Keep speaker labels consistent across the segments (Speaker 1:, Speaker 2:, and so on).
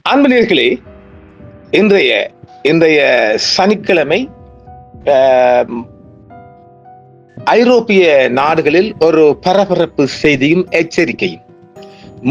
Speaker 1: அன்பர்களே, இன்றைய இன்றைய சனிக்கிழமை ஐரோப்பிய நாடுகளில் ஒரு பரபரப்பு செய்தியும் எச்சரிக்கையும்.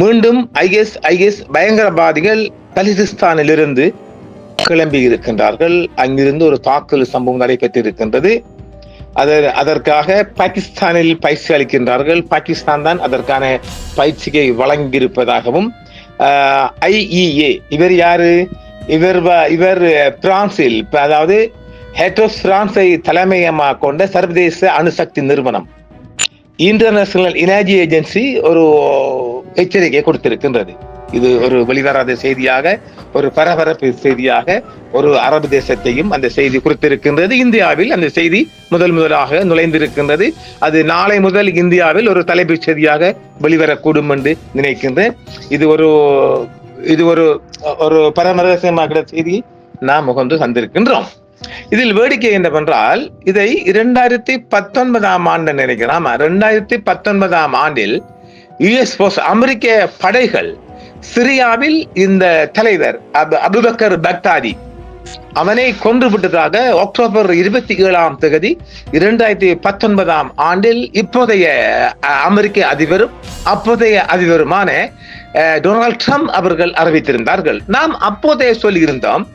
Speaker 1: மீண்டும் ஐஎஸ் பயங்கரவாதிகள் பலிஸ்தீனிலிருந்து கிளம்பி இருக்கின்றார்கள். அங்கிருந்து ஒரு தாக்குதல் சம்பவம் நடைபெற்றிருக்கின்றது. அதற்காக பாகிஸ்தானில் பயிற்சி அளிக்கின்றார்கள். பாகிஸ்தான் தான் அதற்கான பயிற்சியை வழங்கியிருப்பதாகவும் IEA இவர் யாரு? இவர் பிரான்சில், அதாவது ஹெட் ஆஃப் பிரான்ஸை தலைமையமாக கொண்ட சர்வதேச அணுசக்தி நிறுவனம் இன்டர்நேஷனல் எனர்ஜி ஏஜென்சி ஒரு எச்சரிக்கை கொடுத்திருக்கின்றது. இது ஒரு வெளிவராத செய்தியாக, ஒரு பரபரப்பு செய்தியாக ஒரு அரபு தேசத்தையும் அந்த செய்தி குறித்திருக்கின்றது. இந்தியாவில் அந்த செய்தி முதலாக நுழைந்திருக்கின்றது. அது நாளை முதல் இந்தியாவில் ஒரு தலைப்புச் செய்தியாக வெளிவரக்கூடும் என்று நினைக்கின்றேன். இது ஒரு பரமரகசியமாக செய்தி நாம் முகந்து தந்திருக்கின்றோம். இதில் வேடிக்கை என்னவென்றால், இதை 2019 ஆண்டு நினைக்கிறோம். 2019 ஆண்டில் US அமெரிக்க படைகள் சிரியாவில் இந்த தலைவர் அபுபக்கர் பக்தாதி அவனை கொன்று விட்டதாக அக்டோபர் 27 2019 ஆண்டில் இப்போதைய அமெரிக்க அதிபரும் அப்போதைய அதிபருமான டொனால்ட் ட்ரம்ப் அவர்கள் அறிவித்திருந்தார்கள். நாம் அப்போதைய சொல்லியிருந்தோம்,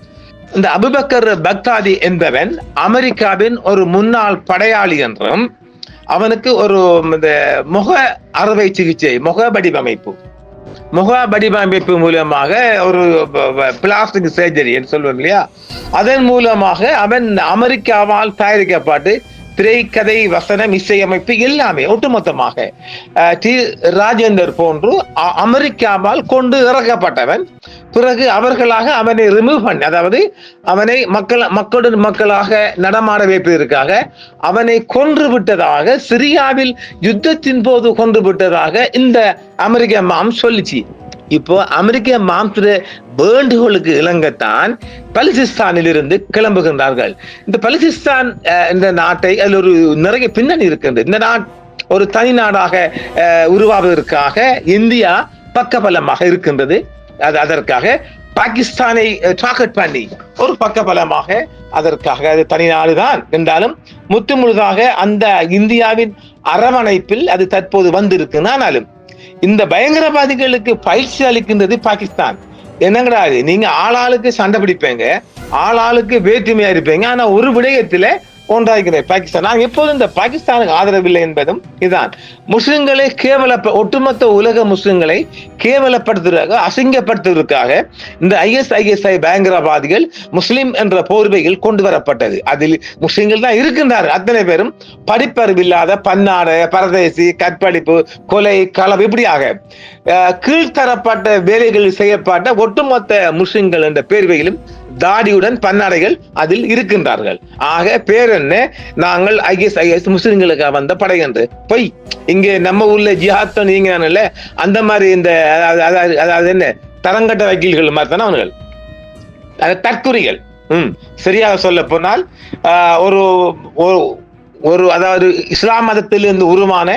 Speaker 1: இந்த அபுபக்கர் பக்தாதி என்பவன் அமெரிக்காவின் ஒரு முன்னாள் படையாளி என்றும், அவனுக்கு ஒரு முக அறுவை சிகிச்சை, முக வடிவமைப்பு மூலமாக ஒரு பிளாஸ்டிக் சர்ஜரி என்று சொல்லுவோம் இல்லையா, அதன் மூலமாக அவன் அமெரிக்காவால் தயாரிக்கப்பட்டு திரைக்கதை, வசனம், இசையமைப்பு எல்லாமே ஒட்டுமொத்தமாக ராஜேந்தர் போன்று அமெரிக்காவால் கொண்டு இறக்கப்பட்டவன். பிறகு அவர்களாக அவனை ரிமூவ் பண்ணி, அதாவது அவனை மக்களுடன் மக்களாக நடமாட வைப்பதற்காக அவனை கொன்று விட்டதாக, சிரியாவில் யுத்தத்தின் போது கொன்று விட்டதாக இந்த அமெரிக்க மாம் சொல்லிச்சு. இப்போ அமெரிக்க மாம்சுட வேண்டுகோளுக்கு இணங்கத்தான் பலிஸ்தீனில் இருந்து கிளம்புகின்றார்கள். இந்த பலிஸ்தீன் இந்த நாட்டை, அதில் ஒரு நிறைய பின்னணி இருக்கின்றது. இந்த ஒரு தனி நாடாக உருவாவதற்காக இந்தியா பக்கபலமாக இருக்கின்றது. அதற்காக பாகிஸ்தானை டார்கெட் பண்ணி ஒரு பக்கபலமாக, அதற்காக அது தனி நாடுதான் என்றாலும் முழுதாக அந்த இந்தியாவின் அரவணைப்பில் அது தற்போது வந்திருக்கு. ஆனாலும் இந்த பயங்கரவாதிகளுக்கு பயிற்சி அளிக்கின்றது பாகிஸ்தான். என்னங்கடா, நீங்க ஆளாளுக்கு சண்டை பிடிப்பீங்க, ஆளாளுக்கு வேற்றுமையா இருப்பீங்க, ஆனா ஒரு விடயத்துல ஒன்றாகிற பாகிஸ்தான். நாங்கள் எப்போதும் இந்த பாகிஸ்தானுக்கு ஆதரவில்லை என்பதும் இதுதான். முஸ்லிம்களை ஒட்டுமொத்த உலக முஸ்லிம்களை கேவலப்படுத்துவதற்காக, அசிங்கப்படுத்துவதற்காக இந்த ISI பயங்கரவாதிகள் முஸ்லிம் என்ற போர்வையில் கொண்டு வரப்பட்டது. அதில் முஸ்லிம்கள் தான் இருக்கின்றார்கள். அத்தனை பேரும் படிப்பறிவில்லாத, பன்னாட, பரதேசி, கற்பழிப்பு, கொலை, களவு, இப்படியாக கீழ்த்தரப்பட்ட வேலைகள் செய்யப்பட்ட ஒட்டுமொத்த முஸ்லிம்கள் என்ற பேர்வையிலும் தாடியுடன் பன்னாடைகள் அதில் இருக்கின்றார்கள். ஆக பேர் என்ன, நாங்கள் ISIS முஸ்லிம்களுக்கு வந்த படை என்று பொய். இங்கே நம்ம ஊர்ல ஜிஹாத் நீங்க அந்த மாதிரி இந்த அதாவது என்ன தரங்கட்ட வக்கீல்கள் மாதிரி தானே அவர்கள், தற்குறிகள். சரியாக சொல்ல போனால் ஒரு அதாவது இஸ்லாம் மதத்திலிருந்து உருவான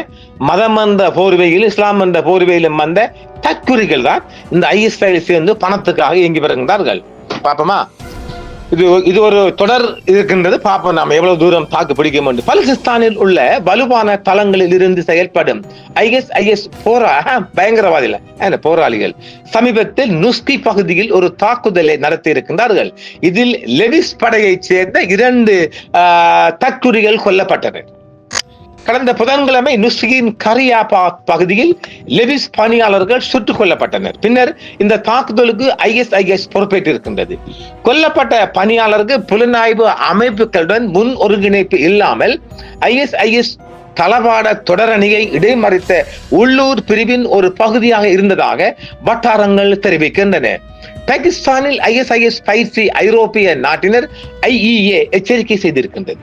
Speaker 1: மதம் என்ற போர்வையில், இஸ்லாம் என்ற போர்வையிலும் வந்த தற்குறிகள் தான் இந்த ISI சேர்ந்து பணத்துக்காக இயங்கி வருகின்றார்கள். பாப்போமா, இது ஒரு தொடர் இருக்கின்றது. பாப்போம் நாம் எவ்வளவு தூரம் தாக்கு பிடிக்க வேண்டும். பலிஸ்தீனில் உள்ள வலுவான தளங்களில் இருந்து செயல்படும் ISIS பயங்கரவாதிகள் போராளிகள் சமீபத்தில் நுஸ்கி பகுதியில் ஒரு தாக்குதலை நடத்தி இருக்கின்றார்கள். இதில் லெவிஸ் படையைச் சேர்ந்த 2 தற்குறிகள் கொல்லப்பட்டனர். கடந்த புதன்கிழமை நுஸ்கியின் கரியாபா பகுதியில் லெவிஸ் பணியாளர்கள் சுட்டுக் கொல்லப்பட்டனர். பின்னர் இந்த தாக்குதலுக்கு ISIS பொறுப்பேற்றிருக்கின்றது. கொல்லப்பட்ட பணியாளருக்கு புலனாய்வு அமைப்புகளுடன் முன் ஒருங்கிணைப்பு இல்லாமல் ISIS தளவாட தொடரணியை இடைமறித்த உள்ளூர் பிரிவின் ஒரு பகுதியாக இருந்ததாக வட்டாரங்கள் தெரிவிக்கின்றன. பாகிஸ்தானில் ISIS பயிற்சி ஐரோப்பிய நாட்டினர் IEA எச்சரிக்கை செய்திருக்கின்றது.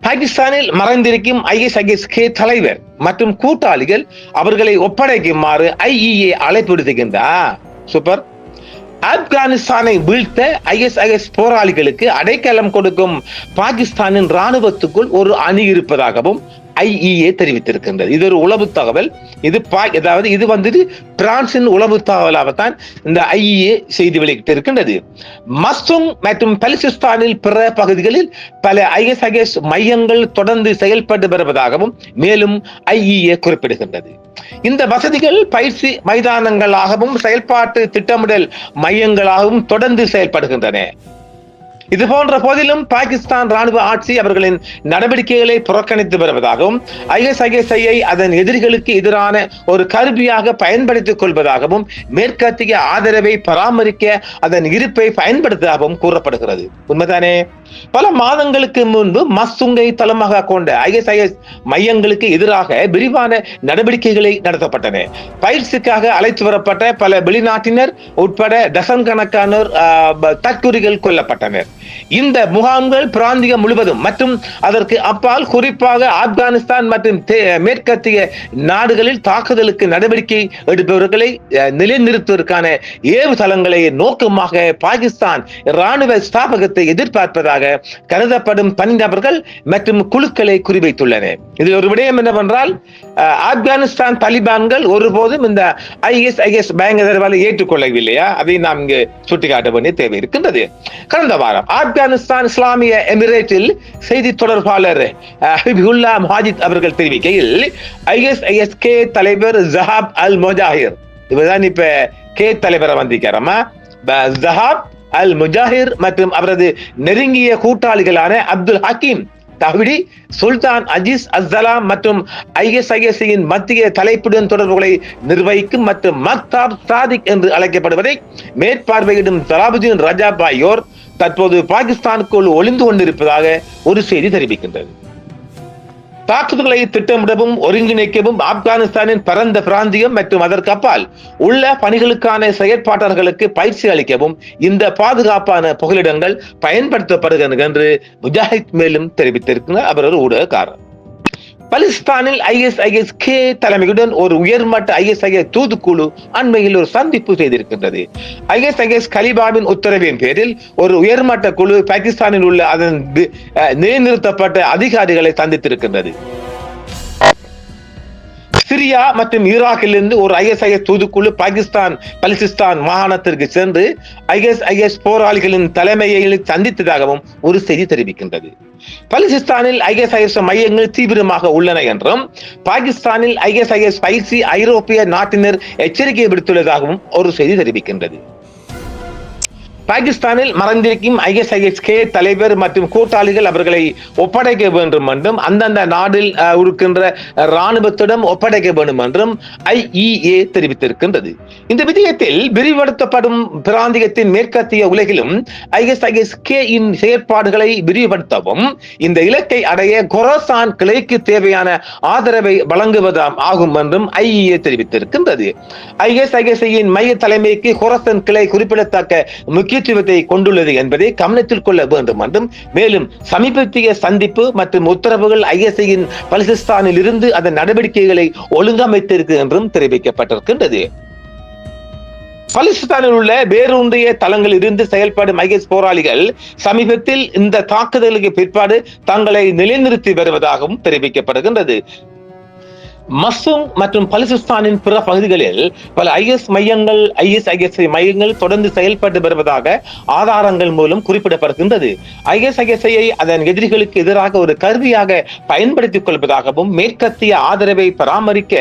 Speaker 1: பாகிஸ்தானில் மறைந்திருக்கும் ISIS தலைவர் மற்றும் கூட்டாளிகள் அவர்களை ஒப்படைக்குமாறு IEA அழைப்பு விடுக்கின்றார். சூப்பர். ஆப்கானிஸ்தானை வீழ்த்த ISIS போராளிகளுக்கு அடைக்கலம் கொடுக்கும் பாகிஸ்தானின் ராணுவத்துக்குள் ஒரு அணி இருப்பதாகவும் IEA தெரிவித்திருக்கின்றது. இது ஒரு உளவு தகவல். இது வந்துட்டு பிரான்சின் உளவு தகவலாகத்தான் இந்த IEA செய்தி வெளியிட்டு இருக்கின்றது. மஸ்துங் மற்றும் பலுசிஸ்தானில் பிற பகுதிகளில் பல ISIS மையங்கள் தொடர்ந்து செயல்பட்டு வருவதாகவும் மேலும் IEA குறிப்பிடுகின்றது. இந்த வசதிகள் பயிற்சி மைதானங்களாகவும் செயல்பாட்டு திட்டமிடல் மையங்களாகவும் தொடர்ந்து செயல்படுகின்றன. இது போன்ற போதிலும் பாகிஸ்தான் ராணுவ ஆட்சி அவர்களின் நடவடிக்கைகளை புறக்கணித்து வருவதாகவும் ISIS-ஐ அதன் எதிரிகளுக்கு எதிரான ஒரு கருவியாக பயன்படுத்திக் கொள்வதாகவும் மேற்கத்திய ஆதரவை பராமரிக்க அதன் இருப்பை பயன்படுத்துவதாகவும் கூறப்படுகிறது. உண்மைதானே? பல மாதங்களுக்கு முன்பு மஸ்துங்கை தளமாக கொண்ட ISIS மையங்களுக்கு எதிராக விரிவான நடவடிக்கைகளை நடத்தப்பட்டன. பயிற்சிக்காக அழைத்து வரப்பட்ட பல வெளிநாட்டினர் உட்பட டசன் கணக்கானோர் தற்குறிகள் கொல்லப்பட்டனர். இந்த முகாம்கள் பிராந்தியம் முழுவதும் மற்றும் அதற்கு அப்பால் குறிப்பாக ஆப்கானிஸ்தான் மற்றும் மேற்கத்திய நாடுகளில் தாக்குதலுக்கு நடவடிக்கை எடுப்பவர்களை நிலைநிறுத்துவதற்கான ஏவுதளங்களை நோக்கமாக பாகிஸ்தான் ராணுவ ஸ்தாபகத்தை எதிர்பார்ப்பதாக கருதப்படும் தனிநபர்கள் மற்றும் குழுக்களை குறிவைத்துள்ளன. இது ஒரு விடயம் என்னவென்றால், ஆப்கானிஸ்தான் தாலிபான்கள் ஒருபோதும் இந்த ISIS பயங்கரவாதை ஏற்றுக்கொள்ளவில்லையா? அதை நாம் இங்கு சுட்டிக்காட்ட வேண்டிய தேவை இருக்கின்றது. கடந்த வாரம் ஆப்கானிஸ்தான் இஸ்லாமிய எமிரேட்டில் செய்தி தொடர்பாளர் ஹபிபுல்லா முஹாஜித் அவர்கள் தெரிவிக்கையில், ISIS தலைவர் ஜஹாப் அல் முஜாஹிர், இவர்தான் இப்ப தலைவரை வந்திருக்காரமா, ஜஹாப் அல் முஜாஹிர் மற்றும் அவரது நெருங்கிய கூட்டாளிகளான அப்துல் ஹக்கீம் தஹ்விடி, சுல்தான் அஜீஸ் அஸ்ஸலாம் மற்றும் ISIS-இன் மத்திய தலைப்புடன் தொடர்புகளை நிர்வகிக்கும் மற்றும் மக்தாப் சாதிக் என்று அழைக்கப்படுவதை மேற்பார்வையிடும் தலாபுதீன் ரஜாப் ஆகியோர் தற்போது பாகிஸ்தானுக்குள் ஒளிந்து கொண்டிருப்பதாக ஒரு செய்தி தெரிவிக்கின்றது. தாக்குதல்களை திட்டமிடவும் ஒருங்கிணைக்கவும் ஆப்கானிஸ்தானின் பரந்த பிராந்தியம் மற்றும் அதற்கு அப்பால் உள்ள பணிகளுக்கான செயற்பாட்டாளர்களுக்கு பயிற்சி அளிக்கவும் இந்த பாதுகாப்பான புகலிடங்கள் பயன்படுத்தப்படுகின்றன என்று முஜாஹித் மேலும் தெரிவித்திருக்கிறார். அவர் ஒரு ஊடகக்காரர். பாகிஸ்தானில் ISIS-K தலைமையுடன் ஒரு உயர்மட்ட ISIS தூதுக்குழு அண்மையில் ஒரு சந்திப்பு செய்திருக்கின்றது. ISIS கலிபாவின் உத்தரவின் பேரில் ஒரு உயர்மட்ட குழு பாகிஸ்தானில் உள்ள அதன் நிலைநிறுத்தப்பட்ட அதிகாரிகளை சந்தித்திருக்கின்றது. சிரியா மற்றும் ஈராக்கிலிருந்து ஒரு ISIS தூதுக்குழு பாகிஸ்தான் பலுசிஸ்தான் மாகாணத்திற்கு சென்று ISIS போராளிகளின் தலைமையை சந்தித்ததாகவும் ஒரு செய்தி தெரிவிக்கின்றது. பலுசிஸ்தானில் ISIS மையங்கள் தீவிரமாக உள்ளன என்றும் பாகிஸ்தானில் ISIS பயிற்சி ஐரோப்பிய நாட்டினர் எச்சரிக்கை விடுத்துள்ளதாகவும் ஒரு செய்தி தெரிவிக்கின்றது. பாகிஸ்தானில் மறைந்திருக்கும் ISIS-K தலைவர் மற்றும் கூட்டாளிகள் அவர்களை ஒப்படைக்க வேண்டும் என்றும் அந்தந்த நாட்டில் இருக்கின்ற இராணுவத்திடம் ஒப்படைக்க வேண்டும் என்றும் IEA தெரிவித்திருக்கின்றது. இந்த விடயத்தில் விரிவுபடுத்தப்படும் பிராந்தியத்தின் மேற்கத்திய உலகிலும் ISIS-K-இன் செயற்பாடுகளை விரிவுபடுத்தவும் இந்த இலக்கை அடைய கொராசான் கிளைக்கு தேவையான ஆதரவை வழங்குவதாம் ஆகும் என்றும் IEA தெரிவித்திருக்கின்றது. ISIS-இன் மைய தலைமைக்கு கொராசான் கிளை குறிப்பிடத்தக்க முக்கியத்துவத்தை கொண்டுள்ளது என்பதை கவனத்தில் கொள்ள வேண்டும் என்றும் மேலும் சமீபத்திய சந்திப்பு மற்றும் உத்தரவுகள் ISIS-இன் பலுசிஸ்தானில் இருந்து அதன் நடவடிக்கைகளை ஒழுங்கமைத்திருக்கு என்றும் தெரிவிக்கப்பட்டிருக்கின்றது. பலுசிஸ்தானில் உள்ள வேரூன்றிய தளங்களில் இருந்து செயல்படும் IS போராளிகள் சமீபத்தில் இந்த தாக்குதலுக்கு பிற்பாடு தங்களை நிலைநிறுத்தி வருவதாகவும் தெரிவிக்கப்படுகின்றது. மஸ்துங் மற்றும் பலுசிஸ்தானின் பிற பகுதிகளில் பல ISIS மையங்கள் தொடர்ந்து செயல்பட்டு வருவதாக ஆதாரங்கள் மூலம் குறிப்பிடப்படுகின்றது. ISIS-ஐ அதன் எதிரிகளுக்கு எதிராக ஒரு கருவியாக பயன்படுத்திக் கொள்வதாகவும் மேற்கத்திய ஆதரவை பராமரிக்க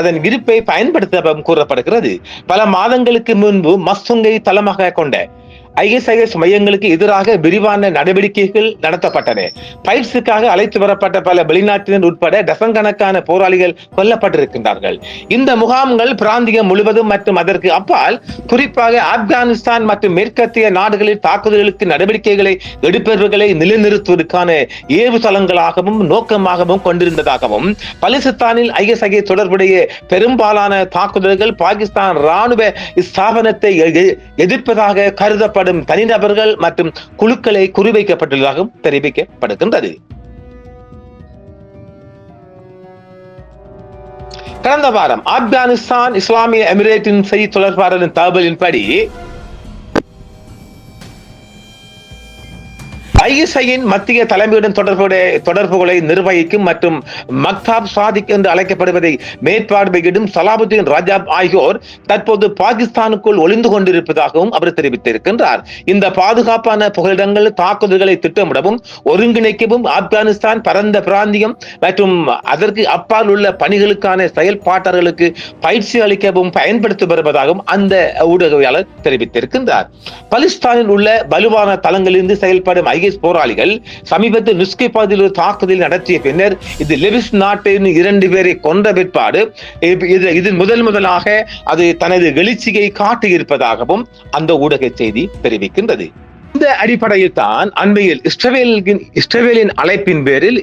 Speaker 1: அதன் இருப்பை பயன்படுத்தவும் கூறப்படுகிறது. பல மாதங்களுக்கு முன்பு மஸ்துங்கை தளமாக கொண்ட ISIS மையங்களுக்கு எதிராக விரிவான நடவடிக்கைகள் நடத்தப்பட்டன. பயிற்சிக்காக அழைத்து வரப்பட்ட பல வெளிநாட்டினர் உட்பட டசன் கணக்கான போராளிகள் கொல்லப்பட்டிருக்கின்றார்கள். இந்த முகாம்கள் பிராந்தியம் முழுவதும் மற்றும் அதற்கு அப்பால் குறிப்பாக ஆப்கானிஸ்தான் மற்றும் மேற்கத்திய நாடுகளில் தாக்குதல்களுக்கு நடவடிக்கைகளை எடுப்பவர்களை நிலைநிறுத்துவதற்கான ஏவுதளங்களாகவும் நோக்கமாகவும் கொண்டிருந்ததாகவும் பலுசிஸ்தானில் ISIS தொடர்புடைய பெரும்பாலான தாக்குதல்கள் பாகிஸ்தான் ராணுவ ஸ்தாபனத்தை எதிர்ப்பதாக கருதப்படும் தனிநபர்கள் மற்றும் குழுக்களை குறிவைக்கப்பட்டுள்ளதாகவும் தெரிவிக்கப்படுகின்றது. கடந்த வாரம் ஆப்கானிஸ்தான் இஸ்லாமிய எமிரேட்டின் செய்தி தொடர்பாளரின் தகவலின்படி ISIயின் மத்திய தலைமையுடன் தொடர்புகளை நிர்வகிக்கும் மற்றும் மக்தாப் சாதிக் என்று அழைக்கப்படுவதை மேற்பார்வையிடும் சலாபுதீன் ரஜாப் ஆகியோர் தற்போது பாகிஸ்தானுக்குள் ஒளிந்து கொண்டிருப்பதாகவும் அவர் தெரிவித்திருக்கின்றார். இந்த பாதுகாப்பான புகலிடங்கள் தாக்குதல்களை திட்டமிடவும் ஒருங்கிணைக்கவும் ஆப்கானிஸ்தான் பரந்த பிராந்தியம் மற்றும் அதற்கு அப்பால் உள்ள பணிகளுக்கான செயல்பாட்டாளர்களுக்கு பயிற்சி அளிக்கவும் பயன்படுத்தி வருவதாகவும் அந்த ஊடகவியலாளர் தெரிவித்திருக்கின்றார். பாகிஸ்தானில் உள்ள வலுவான தளங்களிலிருந்து செயல்படும் IS போராளிகள் சமீபத்தில் நுஸ்கி பகுதியில் ஒரு தாக்குதல் நடத்திய பின்னர் இது லெவிஸ் நாட்டின் 2 பேரை கொன்ற பிற்பாடு இதில் முதலாக அது தனது எழுச்சியை காட்டியிருப்பதாகவும் அந்த ஊடக செய்தி தெரிவிக்கின்றது. இந்த அடிப்படையில் தான் அண்மையில் இஸ்ரேலின் அழைப்பின் பேரில்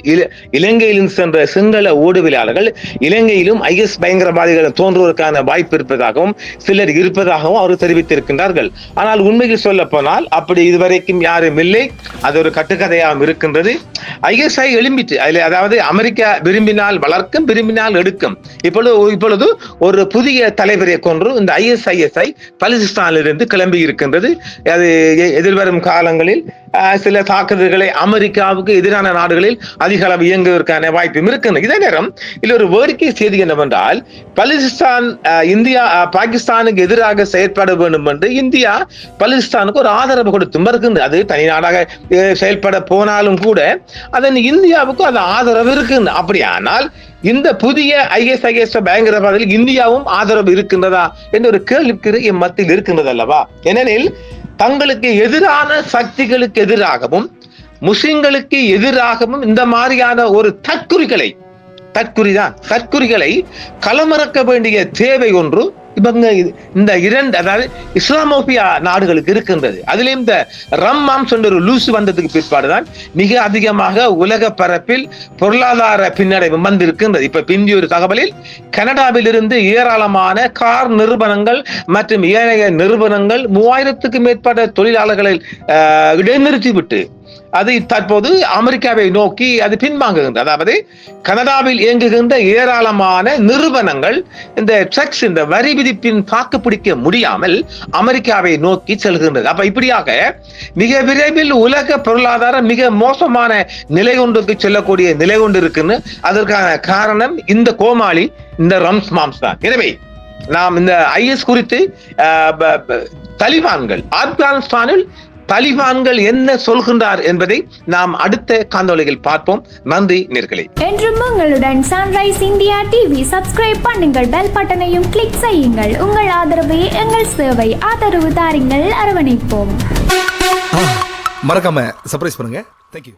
Speaker 1: இலங்கையில் சென்ற சிங்கள ஊடகவியலாளர்கள் இலங்கையிலும் IS பயங்கரவாதிகள் தோன்றுவதற்கான வாய்ப்பு இருப்பதாகவும் சிலர் இருப்பதாகவும் அவர் தெரிவித்திருக்கின்றார்கள். ஆனால் உண்மையில் சொல்ல போனால் அப்படி இதுவரைக்கும் யாரும் இல்லை. அது ஒரு கட்டுக்கதையாகவும் இருக்கின்றது. ISI எழும்பிட்டு அதாவது அமெரிக்கா விரும்பினால் வளர்க்கும், விரும்பினால் எடுக்கும். இப்பொழுது ஒரு புதிய தலைவரை கொன்று இந்த ISI பாகிஸ்தானிலிருந்து கிளம்பி இருக்கின்றது. அது எதிர்வரும் காலங்களில் சில தாக்குதல்களை அமெரிக்காவுக்கு எதிரான நாடுகளில் அதிக அளவு இயங்குவதற்கான வாய்ப்பும் இருக்கின்றது. இதே நேரம் இதுல ஒரு வேடிக்கை செய்தி என்னவென்றால், பாகிஸ்தானுக்கு எதிராக செயற்பட வேண்டும் என்று இந்தியா பாகிஸ்தானுக்கு ஒரு ஆதரவு கொடுத்து வருகின்றது. அது தனி நாடாக செயல்பட போனாலும் கூட அதன் இந்தியாவுக்கு அது ஆதரவு இருக்கின்றது. அப்படியானால் இந்த புதிய IS பயங்கரவாதிகள் இந்தியாவும் ஆதரவு இருக்கின்றதா என்ற ஒரு கேள்விக்கு மத்தியில் இருக்கின்றது அல்லவா? ஏனெனில் தங்களுக்கு எதிரான சக்திகளுக்கு எதிராகவும் முஸ்லிம்களுக்கு எதிராகவும் இந்த மாதிரியான ஒரு தற்குறிகளை களமிறக்க வேண்டிய தேவை ஒன்று இவங்க இந்த இரண்டு, அதாவது இஸ்லாமோபியா நாடுகளுக்கு இருக்கின்றது. அதிலும் இந்த ரம்மாம் என்ற ஒரு லூசு வந்ததுக்கு பிற்பாடுதான் மிக அதிகமாக உலக பரப்பில் பொருளாதார பின்னடைவு வந்திருக்கின்றது. இப்ப பிந்தைய ஒரு தகவலில் கனடாவில் இருந்து ஏராளமான கார் நிறுவனங்கள் மற்றும் ஏனைய நிறுவனங்கள் 3000க்கும் மேற்பட்ட தொழிலாளர்களை இடைநிறுத்திவிட்டு அது தற்போது அமெரிக்காவை நோக்கி அது பின்வாங்குகின்றது. அதாவது கனடாவில் இயங்குகின்ற ஏராளமான நிறுவனங்கள் இந்த ட்ரக்ஸ், இந்த வரி விதிப்பின் தாக்கு பிடிக்க முடியாமல் அமெரிக்காவை நோக்கி செல்கின்றது. அப்ப இப்படியாக மிக விரைவில் உலக பொருளாதாரம் மிக மோசமான நிலை ஒன்றுக்கு செல்லக்கூடிய நிலை கொண்டு இருக்குன்னு அதற்கான காரணம் இந்த கோமாளி, இந்த ரம்ஸ் மாம்ஸ் தான். எனவே நாம் இந்த IS குறித்து தாலிபான்கள் ஆப்கானிஸ்தானில் தாலிபான்கள் என்ன சொல்கின்றார் என்பதை நாம் அடுத்த காணொளியில் பார்ப்போம். நன்றி நேயர்களே.
Speaker 2: என்றும் உங்களுடன் சன்ரைஸ் இந்தியா டிவி சப்ஸ்கிரைப் பண்ணுங்கள், பெல் பட்டனையும் கிளிக் செய்யுங்கள். உங்கள் ஆதரவே எங்கள் சேவை. ஆதரவு தாருங்கள், அரவணைப்போம்.
Speaker 3: மறக்காம சர்ப்ரைஸ் பண்ணுங்க. தேங்க்யூ.